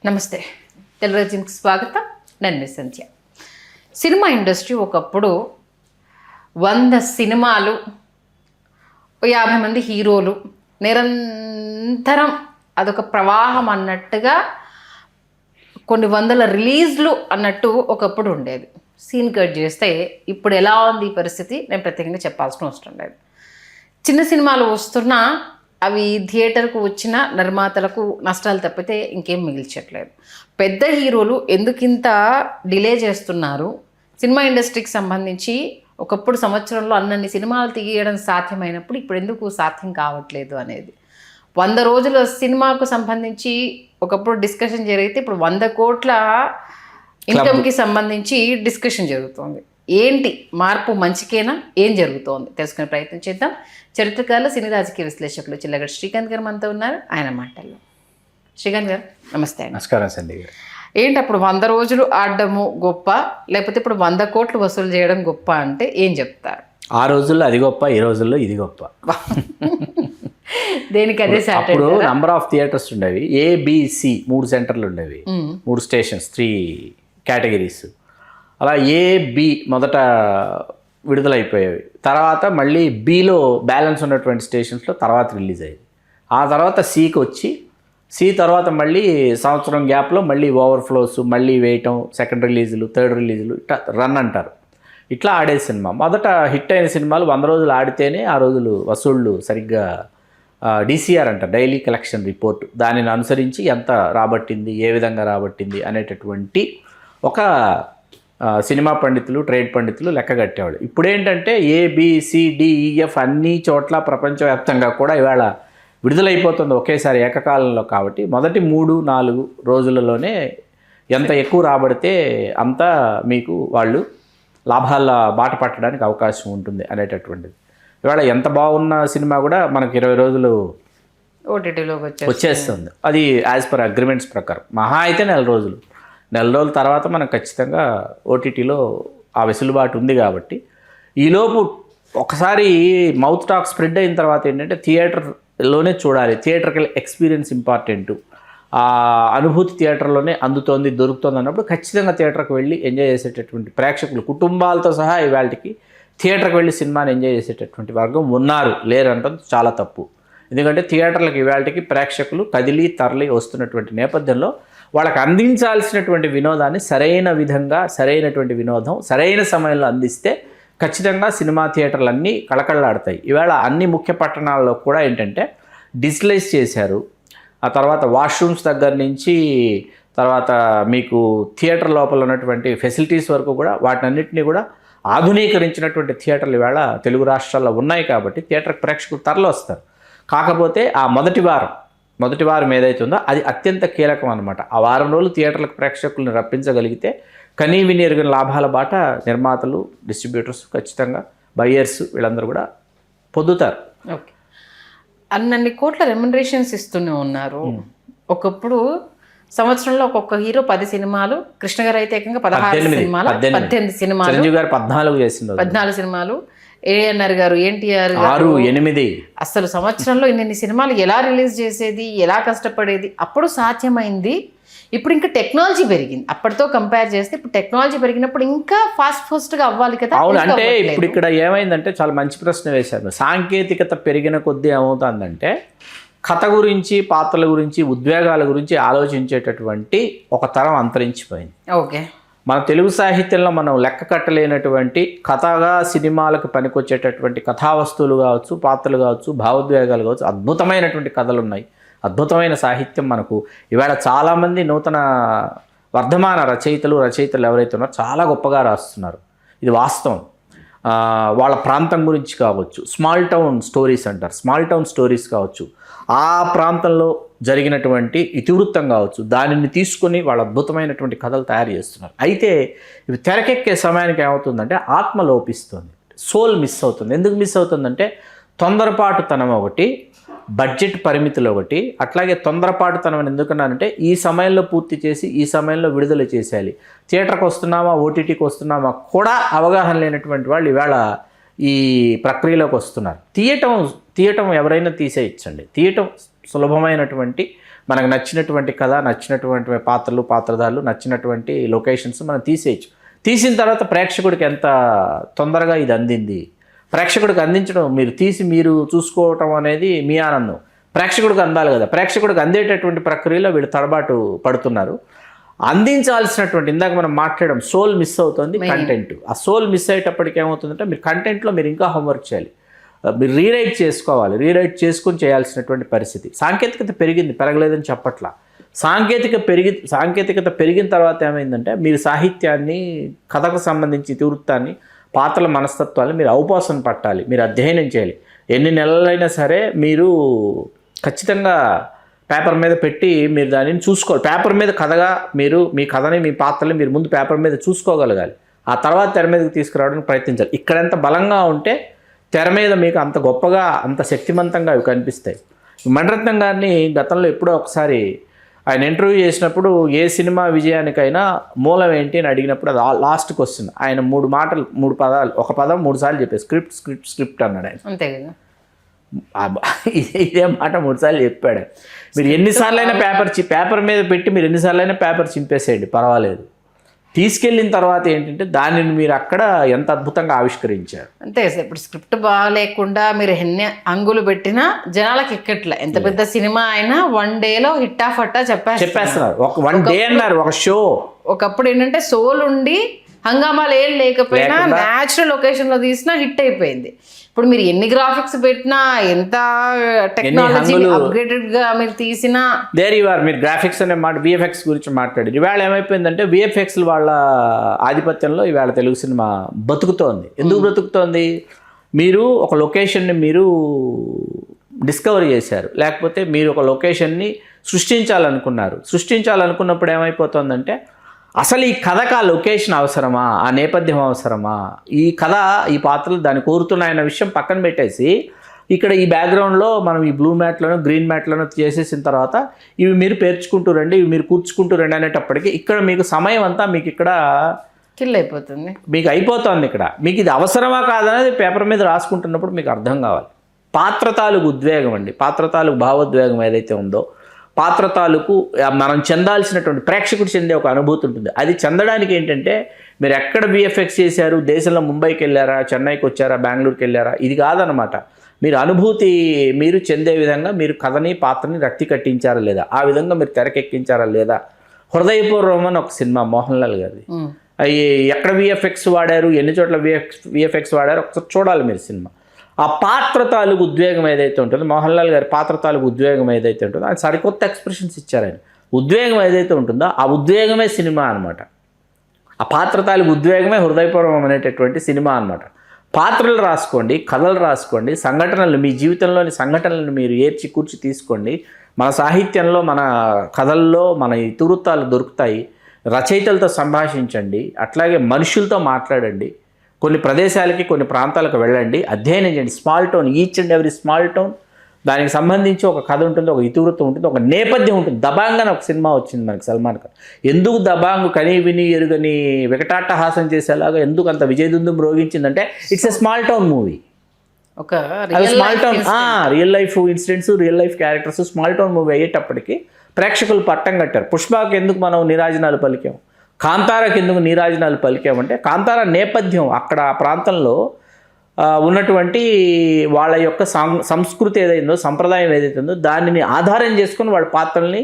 నమస్తే, టెలివిజన్కి స్వాగతం. నేను మీ సంధ్య. సినిమా ఇండస్ట్రీ ఒకప్పుడు 100 సినిమాలు, 50 మంది హీరోలు, నిరంతరం అదొక ప్రవాహం అన్నట్టుగా కొన్ని వందల రిలీజ్లు అన్నట్టు ఒకప్పుడు ఉండేది. సీన్ కట్ చేస్తే ఇప్పుడు ఎలా ఉంది ఈ పరిస్థితి నేను ప్రత్యేకంగా చెప్పాల్సిన అవసరం లేదు. చిన్న సినిమాలు వస్తున్నా అవి థియేటర్కు వచ్చిన నిర్మాతలకు నష్టాలు తప్పితే ఇంకేం మిగిల్చట్లేదు. పెద్ద హీరోలు ఎందుకింత డిలే చేస్తున్నారు? సినిమా ఇండస్ట్రీకి సంబంధించి ఒకప్పుడు సంవత్సరంలో అన్నన్ని సినిమాలు తీయడం సాధ్యమైనప్పుడు ఇప్పుడు ఎందుకు సాధ్యం కావట్లేదు అనేది 100 రోజుల సినిమాకు సంబంధించి ఒకప్పుడు డిస్కషన్ జరిగితే ఇప్పుడు 100 కోట్ల ఇన్కమ్కి సంబంధించి డిస్కషన్ జరుగుతుంది. ఏంటి మార్పు? మంచికేనా? ఏం జరుగుతోంది తెలుసుకునే ప్రయత్నం చేద్దాం. చరిత్రకారులు, సినీ రాజకీయ విశ్లేషకులు చిల్లగడ్డ శ్రీకాంత్ గారు మనతో ఉన్నారు. ఆయన మాటల్లో. శ్రీకాంత్ గారు నమస్తే. నమస్కారం సండి గారు. ఏంటి అప్పుడు 100 రోజులు ఆడడము గొప్ప, లేకపోతే ఇప్పుడు 100 కోట్లు వసూలు చేయడం గొప్ప అంటే ఏం చెప్తారు? ఆ రోజుల్లో అది గొప్ప, ఈ రోజుల్లో ఇది గొప్ప. దేనికి అదే అప్పుడు నంబర్ ఆఫ్ థియేటర్స్ ఉండేవి. ఏబిసి 3 సెంటర్లు ఉండేవి, 3 స్టేషన్స్, 3 కేటగిరీస్. అలా ఏబి మొదట విడుదలైపోయేవి. తర్వాత మళ్ళీ బిలో బ్యాలెన్స్ ఉన్నటువంటి స్టేషన్స్లో తర్వాత రిలీజ్ అయ్యేది. ఆ తర్వాత సికి వచ్చి సి తర్వాత మళ్ళీ సంవత్సరం గ్యాప్లో మళ్ళీ ఓవర్ఫ్లోస్, మళ్ళీ వేయటం, సెకండ్ రిలీజులు, థర్డ్ రిలీజులు, ఇట్లా రన్ అంటారు. ఇట్లా ఆడే సినిమా. మొదట హిట్ అయిన సినిమాలు 100 రోజులు ఆడితేనే ఆ రోజులు వసూళ్ళు సరిగ్గా డిసిఆర్ అంటారు, డైలీ కలెక్షన్ రిపోర్ట్, దానిని అనుసరించి ఎంత రాబట్టింది, ఏ విధంగా రాబట్టింది అనేటటువంటి ఒక సినిమా పండితులు, ట్రేడ్ పండితులు లెక్క కట్టేవాళ్ళు. ఇప్పుడేంటంటే ఏబిసిడిఈఎఫ్ అన్ని చోట్ల ప్రపంచవ్యాప్తంగా కూడా ఇవాళ విడుదలైపోతుంది ఒకేసారి ఏకకాలంలో. కాబట్టి మొదటి 3-4 రోజులలోనే ఎంత ఎక్కువ రాబడితే అంత మీకు వాళ్ళు లాభాల బాట పట్టడానికి అవకాశం ఉంటుంది అనేటటువంటిది. ఇవాళ ఎంత బాగున్న సినిమా కూడా మనకు 20 రోజులు ఓటీటీలోకి వచ్చేస్తుంది. అది యాజ్ పర్ అగ్రిమెంట్స్ ప్రకారం మహా అయితే 4 రోజులు. 4 రోజుల తర్వాత మనం ఖచ్చితంగా ఓటీటీలో ఆ వెసులుబాటు ఉంది. కాబట్టి ఈలోపు ఒకసారి మౌత్ టాక్ స్ప్రెడ్ అయిన తర్వాత ఏంటంటే థియేటర్లోనే చూడాలి, థియేటర్కి ఎక్స్పీరియన్స్ ఇంపార్టెంట్, ఆ అనుభూతి థియేటర్లోనే అందుతోంది, దొరుకుతుంది అన్నప్పుడు ఖచ్చితంగా థియేటర్కి వెళ్ళి ఎంజాయ్ చేసేటటువంటి ప్రేక్షకులు కుటుంబాలతో సహా ఇవాళకి థియేటర్కి వెళ్ళి సినిమాని ఎంజాయ్ చేసేటటువంటి వర్గం ఉన్నారు. లేరంటే చాలా తప్పు. ఎందుకంటే థియేటర్లకు ఇవాళకి ప్రేక్షకులు కదిలి తరలి వస్తున్నటువంటి నేపథ్యంలో వాళ్ళకి అందించాల్సినటువంటి వినోదాన్ని సరైన విధంగా, సరైనటువంటి వినోదం సరైన సమయంలో అందిస్తే ఖచ్చితంగా సినిమా థియేటర్లు అన్నీ కళకళలాడతాయి. ఇవాళ అన్ని ముఖ్య పట్టణాల్లో కూడా ఏంటంటే డిజిటలైజ్ చేశారు. ఆ తర్వాత వాష్రూమ్స్ దగ్గర నుంచి తర్వాత మీకు థియేటర్ లోపల ఉన్నటువంటి ఫెసిలిటీస్ వరకు కూడా వాటినన్నింటినీ కూడా ఆధునీకరించినటువంటి థియేటర్లు ఇవాళ తెలుగు రాష్ట్రాల్లో ఉన్నాయి. కాబట్టి థియేటర్కి ప్రేక్షకులు తరలి వస్తారు. కాకపోతే ఆ మొదటి వారం ఏదైతే ఉందో అది అత్యంత కీలకం అనమాట. ఆ వారం రోజులు థియేటర్లకు ప్రేక్షకులను రప్పించగలిగితే కనీవిని ఎరుగిన లాభాల బాట నిర్మాతలు, డిస్ట్రిబ్యూటర్స్, ఖచ్చితంగా బయ్యర్స్ వీళ్ళందరూ కూడా పొందుతారు. ఓకే, అన్ని కోట్ల రెమ్యునరేషన్స్ ఇస్తూనే ఉన్నారు. ఒకప్పుడు సంవత్సరంలో ఒక్కొక్క హీరో 10 సినిమాలు, కృష్ణ గారు అయితే ఏకంగా 16 సినిమాలు, 18 సినిమాలు, చిరంజీవి గారు 14 చేసింది, 14 సినిమాలు, ఏఎన్ఆర్ గారు, ఎన్టీఆర్ 6, 8. అసలు సంవత్సరంలో ఇన్ని సినిమాలు ఎలా రిలీజ్ చేసేది, ఎలా కష్టపడేది? అప్పుడు సాధ్యమైంది. ఇప్పుడు ఇంకా టెక్నాలజీ పెరిగింది. అప్పటితో కంపేర్ చేస్తే ఇప్పుడు టెక్నాలజీ పెరిగినప్పుడు ఇంకా ఫాస్ట్గా అవ్వాలి కదా. అవును, అంటే ఇప్పుడు ఇక్కడ ఏమైందంటే చాలా మంచి ప్రశ్న వేశారు. సాంకేతికత పెరిగిన కొద్దీ ఏమవుతుందంటే కథ గురించి, పాత్రల గురించి, ఉద్వేగాల గురించి ఆలోచించేటటువంటి ఒక తరం అంతరించిపోయింది. ఓకే, మన తెలుగు సాహిత్యంలో మనం లెక్క కట్టలేనటువంటి కథగా సినిమాలకు పనికొచ్చేటటువంటి కథా వస్తువులు కావచ్చు, పాత్రలు కావచ్చు, భావోద్వేగాలు కావచ్చు, అద్భుతమైనటువంటి కథలు ఉన్నాయి. అద్భుతమైన సాహిత్యం మనకు ఇవాళ చాలామంది నూతన వర్ధమాన రచయితలు ఎవరైతే ఉన్నారో చాలా గొప్పగా రాస్తున్నారు. ఇది వాస్తవం. వాళ్ళ ప్రాంతం గురించి కావచ్చు, స్మాల్ టౌన్ స్టోరీస్ అంటారు, స్మాల్ టౌన్ స్టోరీస్ కావచ్చు, ఆ ప్రాంతంలో జరిగినటువంటి ఇతివృత్తం కావచ్చు, దానిని తీసుకొని వాళ్ళ అద్భుతమైనటువంటి కథలు తయారు చేస్తున్నారు. అయితే ఇవి తెరకెక్కే సమయానికి ఏమవుతుందంటే ఆత్మ లోపిస్తుంది, సోల్ మిస్ అవుతుంది. ఎందుకు మిస్ అవుతుందంటే తొందరపాటుతనం ఒకటి, బడ్జెట్ పరిమితులు ఒకటి. అట్లాగే తొందరపాటుతనం ఎందుకన్నానంటే ఈ సమయంలో పూర్తి చేసి ఈ సమయంలో విడుదల చేసేయాలి, థియేటర్కి వస్తున్నామా ఓటీటీకి వస్తున్నామా కూడా అవగాహన లేనటువంటి వాళ్ళు ఇవాళ ఈ ప్రక్రియలోకి వస్తున్నారు. తీయటం ఎవరైనా తీసేయచ్చండి. తీయటం సులభమైనటువంటి మనకు నచ్చినటువంటి కథ, నచ్చినటువంటి పాత్రధారులు, నచ్చినటువంటి లొకేషన్స్ మనం తీసేయచ్చు. తీసిన తర్వాత ప్రేక్షకుడికి ఎంత తొందరగా ఇది అందింది, ప్రేక్షకుడికి అందించడం, మీరు చూసుకోవటం అనేది మీ ఆనందం. ప్రేక్షకుడికి అందాలి కదా, ప్రేక్షకుడికి అందేటటువంటి ప్రక్రియలో వీళ్ళు తడబాటు పడుతున్నారు. అందించాల్సినటువంటి, ఇందాక మనం మాట్లాడడం, సోల్ మిస్ అవుతుంది కంటెంట్. ఆ సోల్ మిస్ అయ్యేటప్పటికి ఏమవుతుందంటే మీరు కంటెంట్లో మీరు ఇంకా హోంవర్క్ చేయాలి, మీరు రీరైట్ చేసుకోవాలి, రీరైట్ చేసుకుని చేయాల్సినటువంటి పరిస్థితి. సాంకేతికత పెరగలేదని చెప్పట్లా. సాంకేతికత పెరిగిన తర్వాత ఏమైందంటే మీరు సాహిత్యాన్ని, కథకు సంబంధించి ఇతివృత్తాన్ని, పాత్రల మనస్తత్వాన్ని మీరు ఔపాసన పట్టాలి, మీరు అధ్యయనం చేయాలి. ఎన్ని నెలలైనా సరే మీరు ఖచ్చితంగా పేపర్ మీద పెట్టి మీరు దానిని చూసుకోవాలి. పేపర్ మీద కథగా మీరు మీ కథని, మీ పాత్రని మీరు ముందు పేపర్ మీద చూసుకోగలగాలి. ఆ తర్వాత తెర మీదకి తీసుకురావడానికి ప్రయత్నించాలి. ఇక్కడ ఎంత బలంగా ఉంటే తెర మీద మీకు అంత గొప్పగా, అంత శక్తివంతంగా అవి కనిపిస్తాయి. మణిరత్నం గారిని గతంలో ఎప్పుడో ఒకసారి ఆయన ఇంటర్వ్యూ చేసినప్పుడు ఏ సినిమా విజయానికైనా మూలం ఏంటి అని అడిగినప్పుడు అది లాస్ట్ క్వశ్చన్. ఆయన 3 పదాలు, ఒక పదం 3 సార్లు చెప్పారు, స్క్రిప్ట్ అన్నాడు ఆయన. అంతే కదా, ఇదే మాట 3 సార్లు చెప్పాడు. మీరు ఎన్నిసార్లైనా పేపర్ మీద పెట్టి మీరు ఎన్నిసార్లైనా పేపర్ చింపేసేయండి, పర్వాలేదు. తీసుకెళ్ళిన తర్వాత ఏంటంటే దానిని మీరు అక్కడ ఎంత అద్భుతంగా ఆవిష్కరించారు. అంతే సార్. ఇప్పుడు స్క్రిప్ట్ బాగాలేకుండా మీరు ఎన్ని అంగులు పెట్టినా జనాలకు ఎక్కట్లే. ఎంత పెద్ద సినిమా అయినా 1 డేలో హిట్టా ఫట్టా చెప్పేస్తున్నారు. ఒక 1 డే అన్నారు, ఒక షో. ఒకప్పుడు ఏంటంటే సోల్ ఉండి హంగామాలు ఏం లేకపోయినా న్యాచురల్ లొకేషన్ లో తీసినా హిట్ అయిపోయింది. ఇప్పుడు మీరు ఎన్ని గ్రాఫిక్స్ పెట్టినా, ఎంత టెక్నాలజీ అప్గ్రేడెడ్ గా మీరు తీసినా, మీరు గ్రాఫిక్స్ అనే మాట, విఎఫ్ఎక్స్ గురించి మాట్లాడి ఇవాళ ఏమైపోయిందంటే విఎఫ్ఎక్స్ వాళ్ళ ఆధిపత్యంలో ఇవాళ తెలుగు సినిమా బతుకుతోంది. ఎందుకు బ్రతుకుతోంది? మీరు ఒక లొకేషన్ని మీరు డిస్కవర్ చేశారు, లేకపోతే మీరు ఒక లొకేషన్ని సృష్టించాలనుకున్నప్పుడు ఏమైపోతుందంటే అసలు ఈ కథకు ఆ లొకేషన్ అవసరమా, ఆ నేపథ్యం అవసరమా, ఈ కథ, ఈ పాత్రలు దాన్ని కోరుతున్నాయన్న విషయం పక్కన పెట్టేసి ఇక్కడ ఈ బ్యాక్గ్రౌండ్లో మనం ఈ బ్లూ మ్యాట్లను, గ్రీన్ మ్యాట్లను చేసేసిన తర్వాత ఇవి మీరు పేర్చుకుంటూ రండి, ఇవి మీరు కూర్చుకుంటూ రండి అనేటప్పటికీ ఇక్కడ మీకు సమయం అంతా మీకు ఇక్కడ కిల్ అయిపోతుంది, మీకు అయిపోతుంది. ఇక్కడ మీకు ఇది అవసరమా కాదనేది పేపర్ మీద రాసుకుంటున్నప్పుడు మీకు అర్థం కావాలి. పాత్ర తాలూకు ఉద్వేగం అండి, పాత్ర తాలూకు భావోద్వేగం ఏదైతే ఉందో, పాత్ర తాలూకు మనం చెందాల్సినటువంటి, ప్రేక్షకుడు చెందే ఒక అనుభూతి ఉంటుంది. అది చెందడానికి ఏంటంటే మీరు ఎక్కడ విఎఫ్ఎక్స్ చేశారు, దేశంలో ముంబైకి వెళ్ళారా, చెన్నైకి వచ్చారా, బెంగళూరుకి వెళ్ళారా, ఇది కాదనమాట. మీరు అనుభూతి మీరు చెందే విధంగా మీరు కథని, పాత్రని రక్తి కట్టించారా లేదా, ఆ విధంగా మీరు తెరకెక్కించారా లేదా. హృదయపూర్వం అని ఒక సినిమా మోహన్ లాల్ గారిది. అవి ఎక్కడ విఎఫ్ఎక్స్ వాడారు, ఎన్ని చోట్ల విఎఫ్ఎక్స్ వాడారు ఒకసారి చూడాలి మీరు సినిమా. ఆ పాత్ర తాలూకు ఉద్వేగం ఏదైతే ఉంటుందో, మోహన్ లాల్ గారి పాత్ర తాలూకు ఉద్వేగం ఏదైతే ఉంటుందో, ఆయన సరికొత్త ఎక్స్ప్రెషన్స్ ఇచ్చారు. ఆయన ఉద్వేగం ఏదైతే ఉంటుందో ఆ ఉద్వేగమే సినిమా అనమాట. ఆ పాత్ర తాలూకు ఉద్వేగమే హృదయపూర్వం అనేటటువంటి సినిమా అనమాట. పాత్రలు రాసుకోండి, కథలు రాసుకోండి, సంఘటనలు, మీ జీవితంలోని సంఘటనలను మీరు ఏర్చి కూర్చి తీసుకోండి. మన సాహిత్యంలో, మన కథల్లో మన ఇతివృత్తాలు దొరుకుతాయి. రచయితలతో సంభాషించండి, అట్లాగే మనుషులతో మాట్లాడండి, కొన్ని ప్రదేశాలకి, కొన్ని ప్రాంతాలకు వెళ్ళండి, అధ్యయనం చేయండి. Small town, each and every small town, దానికి సంబంధించి ఒక కథ ఉంటుంది, ఒక ఇతివృత్తం ఉంటుంది, ఒక నేపథ్యం ఉంటుంది. దబాంగ్ అని ఒక సినిమా వచ్చింది మనకి, సల్మాన్ ఖాన్. ఎందుకు దబాంగ్ కని విని ఎరుగని వికటాట్టహాసం చేసేలాగా ఎందుకు అంత విజయదుందుం రోగించిందంటే it's a small town movie. ఒక small town, real life incidents, real life characters, small town movie అయ్యేటప్పటికి ప్రేక్షకులు పట్టం కట్టారు. పుష్పకి ఎందుకు మనం నీరాజనాలు పలికాం, కాంతారాకి ఎందుకు నీరాజనాలు పలికామంటే కాంతారా నేపథ్యం, అక్కడ ఆ ప్రాంతంలో ఉన్నటువంటి వాళ్ళ యొక్క సంస్కృతి ఏదైందో, సంప్రదాయం ఏదైతే ఉందో దానిని ఆధారం చేసుకుని వాళ్ళ పాత్రల్ని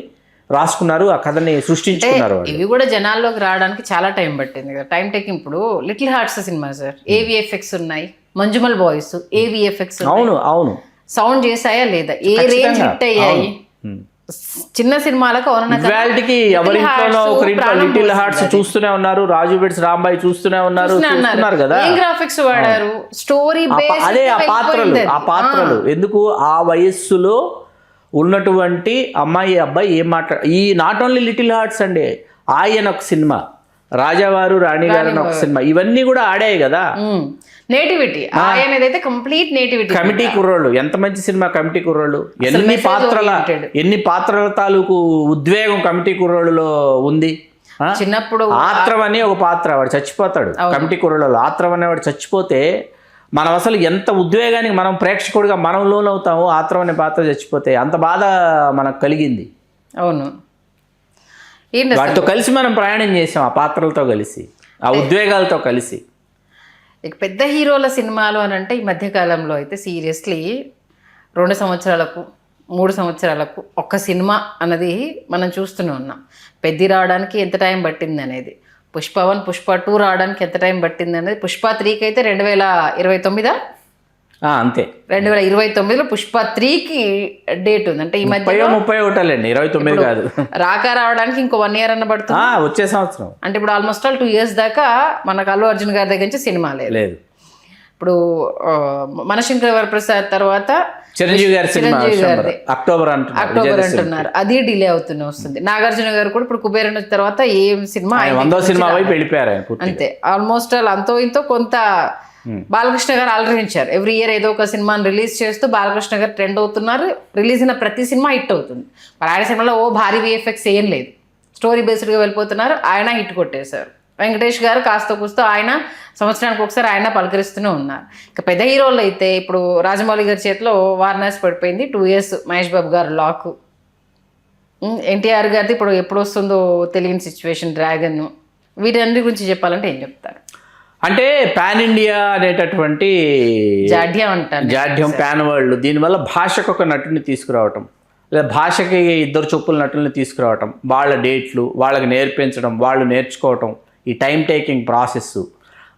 రాసుకున్నారు, ఆ కథని సృష్టించుకున్నారు. ఇవి కూడా జనాల్లోకి రావడానికి చాలా టైం పట్టింది కదా. Time taking. ఇప్పుడు లిటిల్ హార్ట్స్ సినిమా సార్, ఏవిఎఫ్ఎక్స్ ఉన్నాయి, మంజుమల్ బాయ్స్ ఏవిఎఫ్ఎక్స్, అవును సౌండ్ చేసాయా లేదా, ఏ రేంజ్ హిట్ అయ్యాయి. చిన్న సినిమాలకు ఎవరింట్లోనో లిటిల్ హార్ట్స్ చూస్తూనే ఉన్నారు, రాజు బెడ్స్ రాంబాయి చూస్తూనే ఉన్నారు కదా. గ్రాఫిక్స్ వాడారు, స్టోరీ అదే ఆ పాత్రలు ఎందుకు ఆ వయస్సులో ఉన్నటువంటి అమ్మాయి అబ్బాయి ఏం ఈ నాట్ ఓన్లీ లిటిల్ హార్ట్స్ అండి, ఆయన ఒక సినిమా, రాజావారు రాణిగారు అని ఒక సినిమా, ఇవన్నీ కూడా ఆడాయి కదా. నేటివిటీ ఆయనదైతే కంప్లీట్ నేటివిటీ. కమిటీ కుర్రోళ్ళు, ఎంత మంచి సినిమా కమిటీ కుర్రోళ్ళు. ఎన్ని పాత్రల తాలూకు ఉద్వేగం కమిటీ కుర్రోళ్ళలో ఉంది. చిన్నప్పుడు ఆత్రం అని ఒక పాత్ర, వాడు చచ్చిపోతాడు కమిటీ కుర్రోళ్ళలో. ఆత్రం అనేవాడు చచ్చిపోతే మనం అసలు ఎంత ఉద్వేగానికి మనం ప్రేక్షకుడిగా మనం లోనవుతాము. ఆత్రం అనే పాత్ర చచ్చిపోతే అంత బాధ మనకు కలిగింది. అవును. ఏంటి అసలు వాటితో కలిసి మనం ప్రయాణం చేసాం, ఆ పాత్రలతో కలిసి, ఆ ఉద్వేగాలతో కలిసి. ఇక పెద్ద హీరోల సినిమాలు అని అంటే ఈ మధ్యకాలంలో అయితే సీరియస్లీ 2 సంవత్సరాలకు 3 సంవత్సరాలకు ఒక్క సినిమా అన్నది మనం చూస్తూనే ఉన్నాం. పెద్ది రావడానికి ఎంత టైం పట్టింది అనేది, పుష్ప 1 పుష్ప 2 రావడానికి ఎంత టైం పట్టింది అనేది, పుష్ప 3కి అయితే 2029 అంతే 2029లో పుష్ప 3కి డేట్ ఉంది. అంటే ఈ మధ్య 31 29 కాదు, రావడానికి ఇంకో 1 ఇయర్ అన్న పడుతుంది. వచ్చే సంవత్సరం. అంటే ఇప్పుడు ఆల్మోస్ట్ 2 ఇయర్స్ దాకా మనకు అల్లు అర్జున్ గారి దగ్గర నుంచి సినిమా లేదు. ఇప్పుడు మనశంకర వరప్రసాద్ తర్వాత చిరంజీవి గారి అక్టోబర్ అంటున్నారు, అది డిలే అవుతూనే వస్తుంది. నాగార్జున గారు కూడా ఇప్పుడు కుబేరన్ తర్వాత ఏం సినిమా 100వ సినిమా వైపు వెళ్ళిపోయారు అంతే. ఆల్మోస్ట్ అంతో ఇంతో కొంత బాలకృష్ణ గారు అలరించారు. ఎవ్రీ ఇయర్ ఏదో ఒక సినిమాని రిలీజ్ చేస్తూ బాలకృష్ణ గారు ట్రెండ్ అవుతున్నారు. రిలీజ్ అయిన ప్రతి సినిమా హిట్ అవుతుంది. మరి ఆయన సినిమాలో భారీ విఎఫ్ఎక్స్ ఏం లేదు, స్టోరీ బేస్డ్గా వెళ్ళిపోతున్నారు. ఆయన హిట్ కొట్టేశారు. వెంకటేష్ గారు కాస్త కూస్తో ఆయన సంవత్సరానికి ఒకసారి ఆయన పలకరిస్తూనే ఉన్నారు. ఇక పెద్ద హీరోలు అయితే ఇప్పుడు రాజమౌళి గారి చేతిలో వారణాసి పడిపోయింది, 2 years మహేష్ బాబు గారు లాక్, ఎన్టీఆర్ గారిది ఇప్పుడు ఎప్పుడు వస్తుందో తెలియని సిచ్యువేషన్, డ్రాగన్. వీటన్నిటి గురించి చెప్పాలంటే ఏం చెప్తారు? అంటే పాన్ ఇండియా అనేటటువంటి జాడ్యం పాన్ వరల్డ్, దీనివల్ల భాషకు ఒక నటుని తీసుకురావటం, లేదా భాషకి 2 చొప్పుల నటుల్ని తీసుకురావటం, వాళ్ళ డేట్లు వాళ్ళకి నేర్పించడం, వాళ్ళు నేర్చుకోవటం, ఈ టైం టేకింగ్ ప్రాసెస్,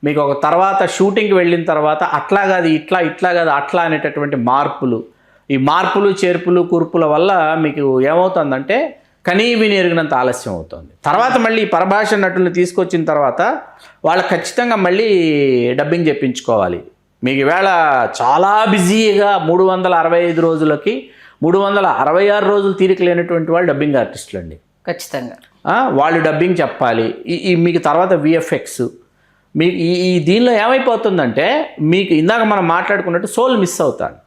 మీకు ఒక తర్వాత షూటింగ్కి వెళ్ళిన తర్వాత అట్లా కాదు ఇట్లా కాదు అట్లా అనేటటువంటి మార్పులు, ఈ మార్పులు చేర్పులు కూర్పుల వల్ల మీకు ఏమవుతుందంటే విని ఎరిగినంత ఆలస్యం అవుతుంది. తర్వాత మళ్ళీ పరభాష నటుల్ని తీసుకొచ్చిన తర్వాత వాళ్ళకి ఖచ్చితంగా మళ్ళీ డబ్బింగ్ చెప్పించుకోవాలి. మీకు ఈవేళ చాలా బిజీగా 365 రోజులకి 366 రోజులు తీరిక లేనటువంటి వాళ్ళు డబ్బింగ్ ఆర్టిస్టులు అండి. ఖచ్చితంగా వాళ్ళు డబ్బింగ్ చెప్పాలి. ఈ మీకు తర్వాత విఎఫ్ఎక్స్, మీకు ఈ దీనిలో ఏమైపోతుందంటే మీకు ఇందాక మనం మాట్లాడుకున్నట్టు సోల్ మిస్ అవుతాను.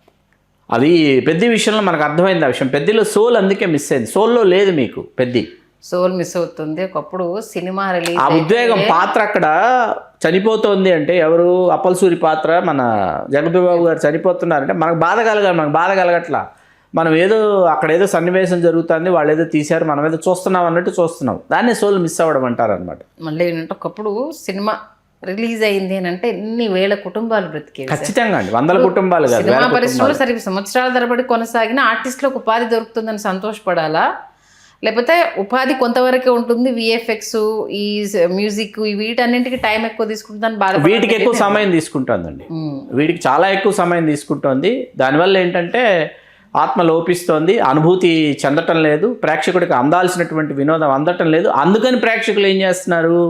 అది పెద్ద విషయంలో మనకు అర్థమైంది. ఆ విషయం పెద్దలో సోల్ అందుకే మిస్ అయింది. సోల్లో లేదు, మీకు పెద్ద సోల్ మిస్ అవుతుంది. ఒకప్పుడు సినిమా రిలీజ్ ఆ ఉద్వేగం, పాత్ర అక్కడ చనిపోతుంది అంటే ఎవరు, అప్పలసూరి పాత్ర మన జగపతి బాబు గారు చనిపోతున్నారంటే మనకు బాధ కలగట్లా. మనం ఏదో అక్కడ ఏదో సన్నివేశం జరుగుతుంది, వాళ్ళు ఏదో తీశారు, మనం ఏదో చూస్తున్నాం అన్నట్టు చూస్తున్నాం. దాన్నే సోల్ మిస్ అవ్వడం అంటారు అనమాట. మళ్ళీ ఏంటంటే ఒకప్పుడు సినిమా రిలీజ్ అయింది అని అంటే ఎన్ని వేల కుటుంబాలు బ్రతికేవి. ఖచ్చితంగా అండి, 100 కుటుంబాలు కాదు. సినిమా పరిశ్రమలో సరే సంవత్సరాల తరబడి కొనసాగిన ఆర్టిస్టులకు ఉపాధి దొరుకుతుందని సంతోషపడాలా, లేకపోతే ఉపాధి కొంతవరకే ఉంటుంది, విఎఫ్ఎక్స్ ఈ మ్యూజిక్ వీటన్నింటికి టైం ఎక్కువ తీసుకుంటుందని బాధ, వీటికి ఎక్కువ సమయం తీసుకుంటుందండి, వీటికి చాలా ఎక్కువ సమయం తీసుకుంటుంది. దానివల్ల ఏంటంటే ఆత్మ లోపిస్తోంది, అనుభూతి చెందటం లేదు, ప్రేక్షకుడికి అందాల్సినటువంటి వినోదం అందటం లేదు. అందుకని ప్రేక్షకులు ఏం చేస్తున్నారు,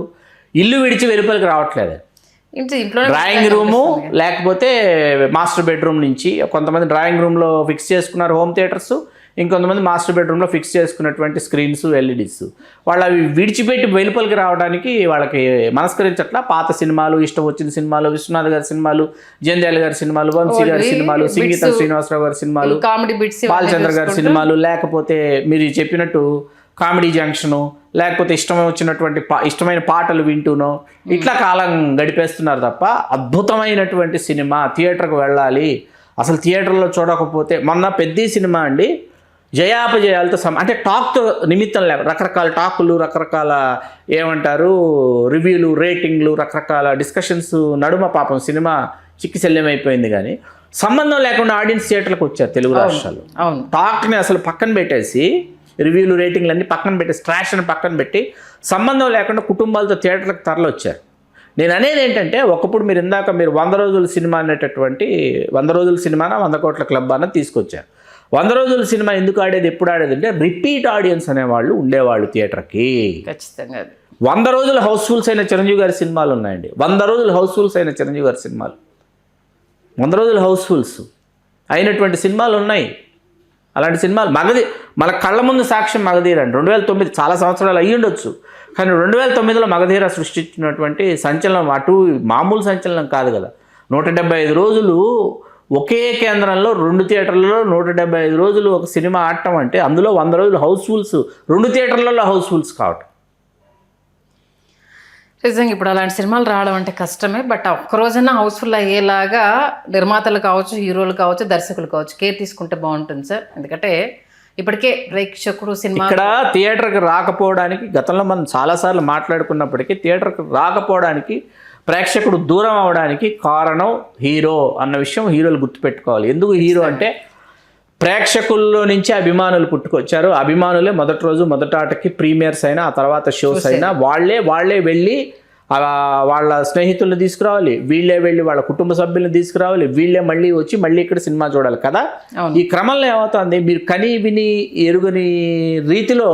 ఇల్లు విడిచి వెలుపలికి రావట్లేదు. డ్రాయింగ్ రూము లేకపోతే మాస్టర్ బెడ్రూమ్ నుంచి కొంతమంది డ్రాయింగ్ రూమ్లో ఫిక్స్ చేసుకున్నారు హోమ్ థియేటర్స్, ఇంకొంతమంది మాస్టర్ బెడ్రూమ్లో ఫిక్స్ చేసుకున్నటువంటి స్క్రీన్స్, ఎల్ఈడీస్. వాళ్ళు అవి విడిచిపెట్టి వెలుపలికి రావడానికి వాళ్ళకి మనస్కరించట్లా. పాత సినిమాలు, ఇష్టం వచ్చిన సినిమాలు, విశ్వనాథ్ గారి సినిమాలు, జంధ్యాల గారి సినిమాలు, వంశీ గారి సినిమాలు, సింగీతం శ్రీనివాసరావు గారి సినిమాలు, కామెడీ బిట్స్, బాలచంద్ర గారి సినిమాలు, లేకపోతే మీరు చెప్పినట్టు కామెడీ జంక్షను, లేకపోతే ఇష్టమైన పాటలు వింటూనో ఇట్లా కాలం గడిపేస్తున్నారు తప్ప అద్భుతమైనటువంటి సినిమా థియేటర్కి వెళ్ళాలి, అసలు థియేటర్లో చూడకపోతే. మొన్న పెద్ద సినిమా అండి, జయాపజయాలతో అంటే టాక్తో నిమిత్తం లేక రకరకాల టాకులు, రకరకాల ఏమంటారు రివ్యూలు, రేటింగ్లు, రకరకాల డిస్కషన్స్ నడుమ పాపం సినిమా చిక్కి శల్యమైపోయింది. కానీ సంబంధం లేకుండా ఆడియన్స్ థియేటర్లకు వచ్చారు తెలుగు రాష్ట్రాలు. టాక్ని అసలు పక్కన పెట్టేసి, రివ్యూలు, రేటింగ్లు అన్నీ పక్కన పెట్టేసి, ట్రాష్ అని పక్కన పెట్టి సంబంధం లేకుండా కుటుంబాలతో థియేటర్లకు తరలొచ్చారు. నేను అనేది ఏంటంటే, ఒకప్పుడు మీరు ఇందాక 100 రోజుల సినిమా అనేటటువంటి 100 రోజుల సినిమాన 100 కోట్ల క్లబ్ అన్నది తీసుకొచ్చారు. 100 రోజుల సినిమా ఎందుకు ఆడేది, ఎప్పుడు ఆడేది అంటే రిపీట్ ఆడియన్స్ అనేవాళ్ళు ఉండేవాళ్ళు థియేటర్కి. ఖచ్చితంగా 100 రోజులు హౌస్ఫుల్స్ అయిన చిరంజీవి గారి సినిమాలు ఉన్నాయండి. 100 రోజులు హౌస్ఫుల్స్ అయిన చిరంజీవి గారి సినిమాలు, 100 రోజులు హౌస్ఫుల్స్ అయినటువంటి సినిమాలు ఉన్నాయి. అలాంటి సినిమాలు మన కళ్ళ ముందు సాక్ష్యం మగధీర అండి. 2009 చాలా సంవత్సరాలు అయ్యి ఉండొచ్చు, కానీ 2009లో మగధీర సృష్టించినటువంటి సంచలనం అటు మామూలు సంచలనం కాదు కదా. 175 రోజులు ఒకే కేంద్రంలో 2 థియేటర్లలో 175 రోజులు ఒక సినిమా ఆడటం అంటే, అందులో 100 రోజులు హౌస్ఫుల్స్, 2 థియేటర్లలో హౌస్ఫుల్స్ కావటం. నిజంగా ఇప్పుడు అలాంటి సినిమాలు రావడం అంటే కష్టమే. బట్ ఒక్కరోజైనా హౌస్ఫుల్ అయ్యేలాగా నిర్మాతలు కావచ్చు, హీరోలు కావచ్చు, దర్శకులు కావచ్చు కేర్ తీసుకుంటే బాగుంటుంది సార్. ఎందుకంటే ఇప్పటికే ప్రేక్షకుడు సినిమా ఇక్కడ థియేటర్కి రాకపోవడానికి గతంలో మనం చాలాసార్లు మాట్లాడుకున్నప్పటికీ థియేటర్కి రాకపోవడానికి ప్రేక్షకుడు దూరం అవడానికి కారణం హీరో అన్న విషయం హీరోలు గుర్తుపెట్టుకోవాలి. ఎందుకు హీరో అంటే ప్రేక్షకుల్లో నుంచి అభిమానులు పుట్టుకొచ్చారు. అభిమానులే మొదటి రోజు మొదటి ఆటకి ప్రీమియర్స్ అయినా ఆ తర్వాత షోస్ అయినా వాళ్ళే వెళ్ళి వాళ్ళ స్నేహితులను తీసుకురావాలి, వీళ్ళే వెళ్ళి వాళ్ళ కుటుంబ సభ్యులను తీసుకురావాలి, వీళ్ళే మళ్ళీ వచ్చి మళ్ళీ ఇక్కడ సినిమా చూడాలి కదా. ఈ క్రమంలో ఏమవుతుంది, మీరు కని విని ఎరుగని రీతిలో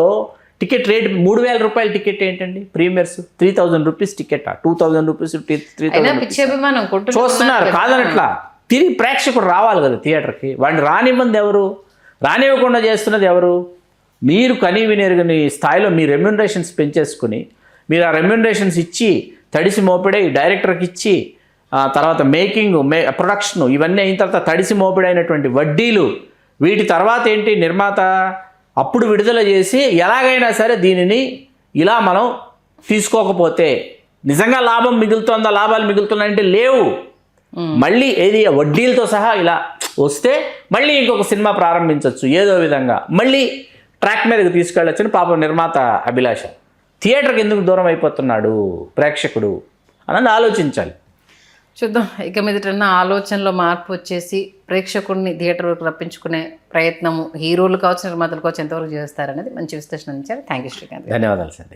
టికెట్ రేట్ 3,000 రూపాయల టికెట్ ఏంటండి, ప్రీమియర్స్ 3,000 రూపీస్ టికెట్, 2,000 రూపీస్ 3,000 చూస్తున్నారు కాదనట్లా. తిరిగి ప్రేక్షకుడు రావాలి కదా థియేటర్కి, వాడిని రానివ్వంది ఎవరు, రానివ్వకుండా చేస్తున్నది ఎవరు? మీరు కని వినేరుగని స్థాయిలో మీ రెమ్యూనరేషన్స్ పెంచేసుకుని మీరు ఆ రెమ్యూనరేషన్స్ ఇచ్చి తడిసి మోపిడై డైరెక్టర్కి ఇచ్చి తర్వాత మేకింగ్ ప్రొడక్షన్ ఇవన్నీ అయిన తర్వాత తడిసి మోపిడైనటువంటి వడ్డీలు, వీటి తర్వాత ఏంటి నిర్మాత అప్పుడు విడుదల చేసి ఎలాగైనా సరే దీనిని ఇలా మనం తీసుకోకపోతే నిజంగా లాభం మిగులుతుందా, లాభాలు మిగులుతున్నాయంటే లేవు. మళ్ళీ ఏది వడ్డీలతో సహా ఇలా వస్తే మళ్ళీ ఇంకొక సినిమా ప్రారంభించవచ్చు, ఏదో విధంగా మళ్ళీ ట్రాక్ మీదకి తీసుకెళ్ళొచ్చని పాపం నిర్మాత అభిలాష. థియేటర్కి ఎందుకు దూరం అయిపోతున్నాడు ప్రేక్షకుడు అని ఆలోచించాలి. చూద్దాం ఇక మీదటన్న ఆలోచనలో మార్పు వచ్చేసి ప్రేక్షకుడిని థియేటర్ వరకు రప్పించుకునే ప్రయత్నము హీరోలు కావచ్చు నిర్మాతలు కావచ్చు ఎంతవరకు చేస్తారనేది మంచి విశ్లేషణ ఇచ్చారు. Thank you Srikanth. ధన్యవాదాలు సంధ్య.